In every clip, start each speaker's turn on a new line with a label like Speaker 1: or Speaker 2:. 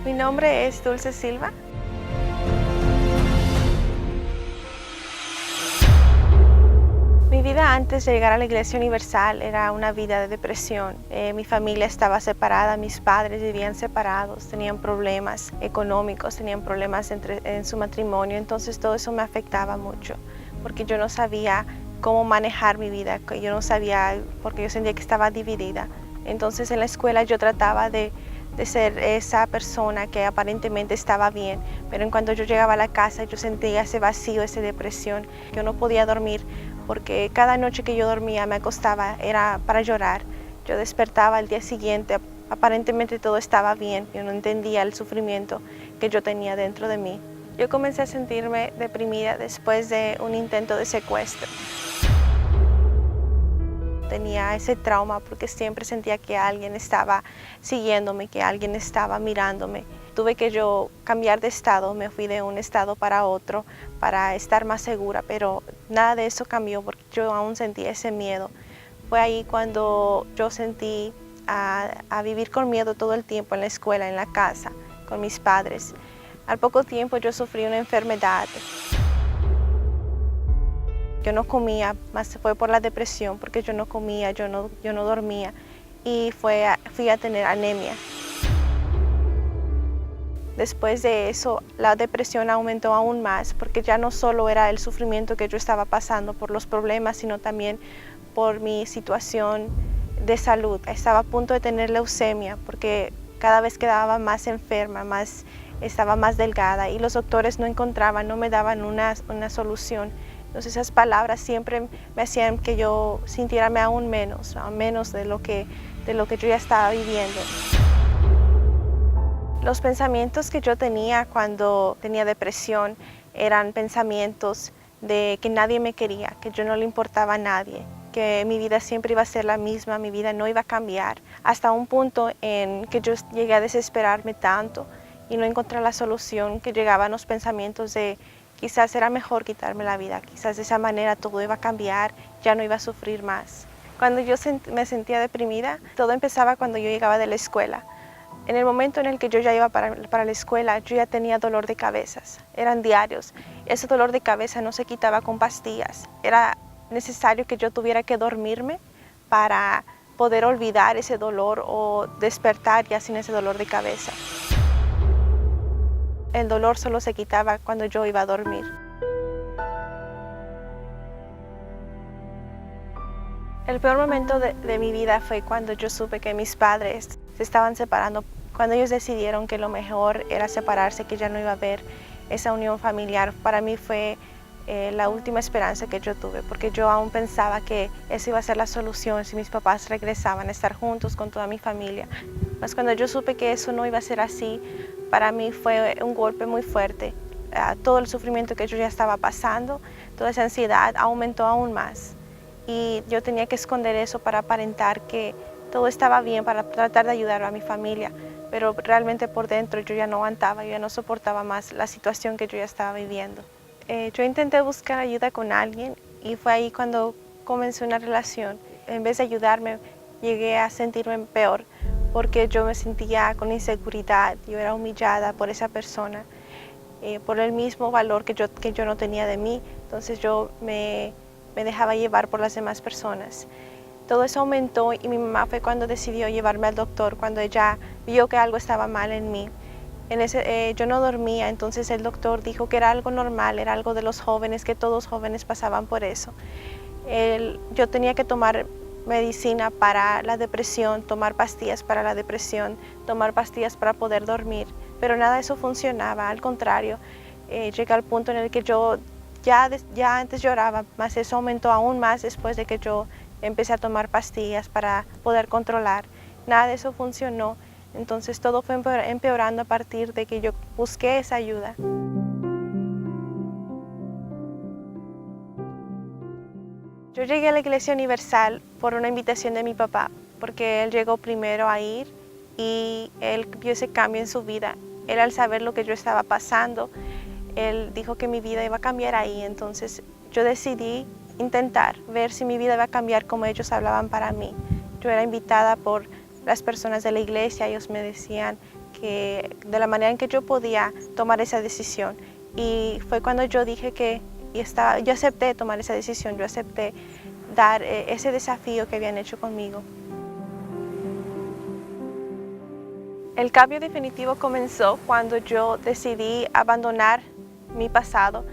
Speaker 1: Mi nombre es Dulce Silva. Mi vida antes de llegar a la Iglesia Universal era una vida de depresión. Mi familia estaba separada, mis padres vivían separados, tenían problemas económicos, tenían problemas en su matrimonio, entonces todo eso me afectaba mucho, porque yo no sabía cómo manejar mi vida, yo no sabía, porque yo sentía que estaba dividida. Entonces en la escuela yo trataba de ser esa persona que aparentemente estaba bien, pero en cuanto yo llegaba a la casa yo sentía ese vacío, esa depresión. Yo no podía dormir porque cada noche que yo dormía me acostaba era para llorar. Yo despertaba al día siguiente, aparentemente todo estaba bien, yo no entendía el sufrimiento que yo tenía dentro de mí. Yo comencé a sentirme deprimida después de un intento de secuestro. Tenía ese trauma porque siempre sentía que alguien estaba siguiéndome, que alguien estaba mirándome. Tuve que yo cambiar de estado, me fui de un estado para otro para estar más segura, pero nada de eso cambió porque yo aún sentía ese miedo. Fue ahí cuando yo sentí a vivir con miedo todo el tiempo en la escuela, en la casa, con mis padres. Al poco tiempo yo sufrí una enfermedad. Yo no comía, más fue por la depresión, porque yo no comía, yo no dormía y fui a tener anemia. Después de eso, la depresión aumentó aún más, porque ya no solo era el sufrimiento que yo estaba pasando por los problemas, sino también por mi situación de salud. Estaba a punto de tener leucemia, porque cada vez quedaba más enferma, estaba más delgada y los doctores no me daban una solución. Entonces esas palabras siempre me hacían que yo sintiérame aún menos de lo que yo ya estaba viviendo. Los pensamientos que yo tenía cuando tenía depresión eran pensamientos de que nadie me quería, que yo no le importaba a nadie, que mi vida siempre iba a ser la misma, mi vida no iba a cambiar, hasta un punto en que yo llegué a desesperarme tanto y no encontré la solución, que llegaban los pensamientos de quizás era mejor quitarme la vida, quizás de esa manera todo iba a cambiar, ya no iba a sufrir más. Cuando yo me sentía deprimida, todo empezaba cuando yo llegaba de la escuela. En el momento en el que yo ya iba para la escuela, yo ya tenía dolor de cabezas, eran diarios. Ese dolor de cabeza no se quitaba con pastillas, era necesario que yo tuviera que dormirme para poder olvidar ese dolor o despertar ya sin ese dolor de cabeza. El dolor solo se quitaba cuando yo iba a dormir. El peor momento de mi vida fue cuando yo supe que mis padres se estaban separando, cuando ellos decidieron que lo mejor era separarse, que ya no iba a haber esa unión familiar. Para mí fue la última esperanza que yo tuve, porque yo aún pensaba que esa iba a ser la solución si mis papás regresaban a estar juntos con toda mi familia. Mas cuando yo supe que eso no iba a ser así, para mí fue un golpe muy fuerte. Todo el sufrimiento que yo ya estaba pasando, toda esa ansiedad aumentó aún más. Y yo tenía que esconder eso para aparentar que todo estaba bien, para tratar de ayudar a mi familia, pero realmente por dentro yo ya no aguantaba, yo ya no soportaba más la situación que yo ya estaba viviendo. Yo intenté buscar ayuda con alguien y fue ahí cuando comencé una relación. En vez de ayudarme, llegué a sentirme peor, porque yo me sentía con inseguridad, yo era humillada por esa persona, por el mismo valor que yo no tenía de mí, entonces yo me dejaba llevar por las demás personas. Todo eso aumentó y mi mamá fue cuando decidió llevarme al doctor, cuando ella vio que algo estaba mal en mí. Yo no dormía, entonces el doctor dijo que era algo normal, era algo de los jóvenes, que todos jóvenes pasaban por eso. Yo tenía que tomar medicina para la depresión, tomar pastillas para la depresión, tomar pastillas para poder dormir, pero nada de eso funcionaba, al contrario. Llegué al punto en el que yo ya antes lloraba, más eso aumentó aún más después de que yo empecé a tomar pastillas para poder controlar. Nada de eso funcionó, entonces todo fue empeorando a partir de que yo busqué esa ayuda. Yo llegué a la Iglesia Universal por una invitación de mi papá, porque él llegó primero a ir y él vio ese cambio en su vida. Él, al saber lo que yo estaba pasando, él dijo que mi vida iba a cambiar ahí, entonces yo decidí intentar ver si mi vida iba a cambiar como ellos hablaban para mí. Yo era invitada por las personas de la iglesia, ellos me decían de la manera en que yo podía tomar esa decisión. Y fue cuando yo dije yo acepté tomar esa decisión, yo acepté dar ese desafío que habían hecho conmigo. El cambio definitivo comenzó cuando yo decidí abandonar mi pasado,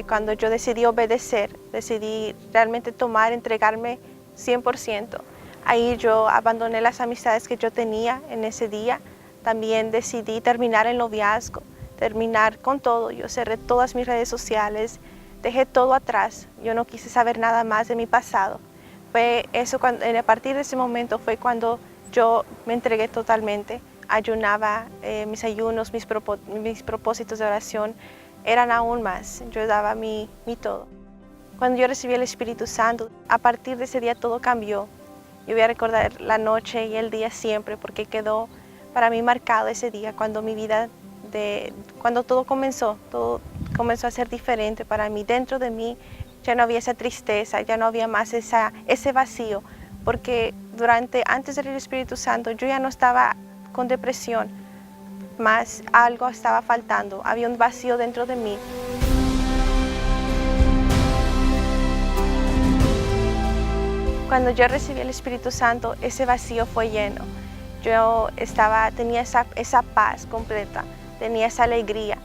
Speaker 1: cuando yo decidí obedecer, decidí realmente entregarme 100%. Ahí yo abandoné las amistades que yo tenía en ese día. También decidí terminar el noviazgo, terminar con todo. Yo cerré todas mis redes sociales, dejé todo atrás. Yo no quise saber nada más de mi pasado. A partir de ese momento fue cuando yo me entregué totalmente. Ayunaba, mis ayunos, mis propósitos de oración eran aún más. Yo daba mi todo. Cuando yo recibí el Espíritu Santo, a partir de ese día todo cambió. Yo voy a recordar la noche y el día siempre, porque quedó para mí marcado ese día, cuando cuando todo comenzó a ser diferente para mí. Dentro de mí ya no había esa tristeza, ya no había más ese vacío, porque antes del Espíritu Santo yo ya no estaba con depresión, más algo estaba faltando, había un vacío dentro de mí. Cuando yo recibí el Espíritu Santo, ese vacío fue lleno. Tenía esa paz completa, tenía esa alegría.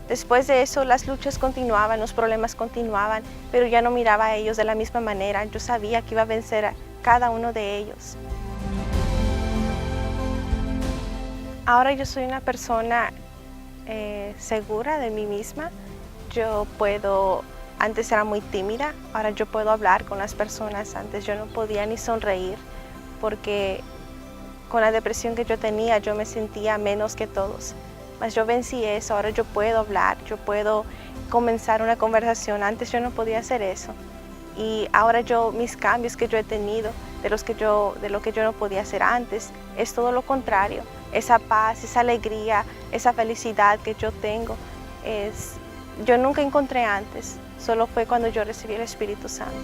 Speaker 1: Después de eso, las luchas continuaban, los problemas continuaban, pero ya no miraba a ellos de la misma manera. Yo sabía que iba a vencer a cada uno de ellos. Ahora yo soy una persona segura de mí misma. Antes era muy tímida, ahora yo puedo hablar con las personas. Antes yo no podía ni sonreír, porque con la depresión que yo tenía yo me sentía menos que todos. Mas yo vencí eso, ahora yo puedo hablar, yo puedo comenzar una conversación. Antes yo no podía hacer eso. Y ahora mis cambios que yo he tenido, de lo que yo no podía hacer antes, es todo lo contrario. Esa paz, esa alegría, esa felicidad que yo tengo, yo nunca encontré antes. Solo fue cuando yo recibí el Espíritu Santo.